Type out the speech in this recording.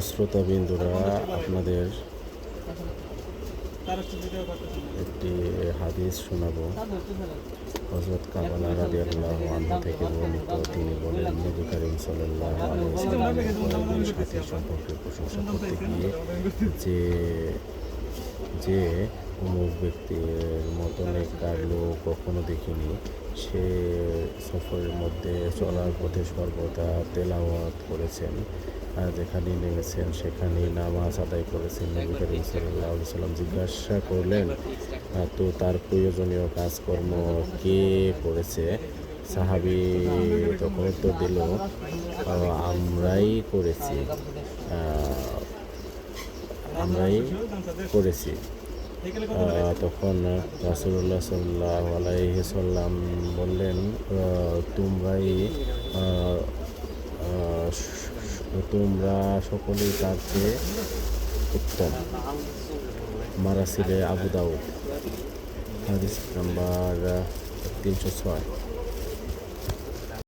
শ্রোতাবিন্দুরা, আপনাদের একটি হাদিস শোনাবো। হযরত কাবালা রাদিয়াল্লাহু আনহু থেকে বর্ণিত, তিনি বলেন, নবী করিম সাল্লাল্লাহু আলাইহি ওয়াসাল্লামের সাথে সম্পর্কের প্রশংসা করতে গিয়ে যে অমুক ব্যক্তির মতো নেককার লোক কখনো দেখিনি। সে সফরের মধ্যে চলার পথে সর্বদা তেলাওয়াত করেছেন, আর যেখানে নেমেছেন সেখানেই নামাজ আদায় করেছেন। নবী করিম সাল্লাল্লাহু আলাইহি ওয়াসাল্লাম জিজ্ঞাসা করলেন, তো তার প্রয়োজনীয় কাজকর্ম কে করেছে? সাহাবী তখন উত্তর দিল, আমরাই করেছি। তখন রাসূলুল্লাহ সাল্লাল্লাহু আলাইহি ওয়াসাল্লাম বললেন, তোমরা সকলেই তার চেয়ে উত্তম। মারাসিলে আবু দাউদ, হাদিস নাম্বার 306।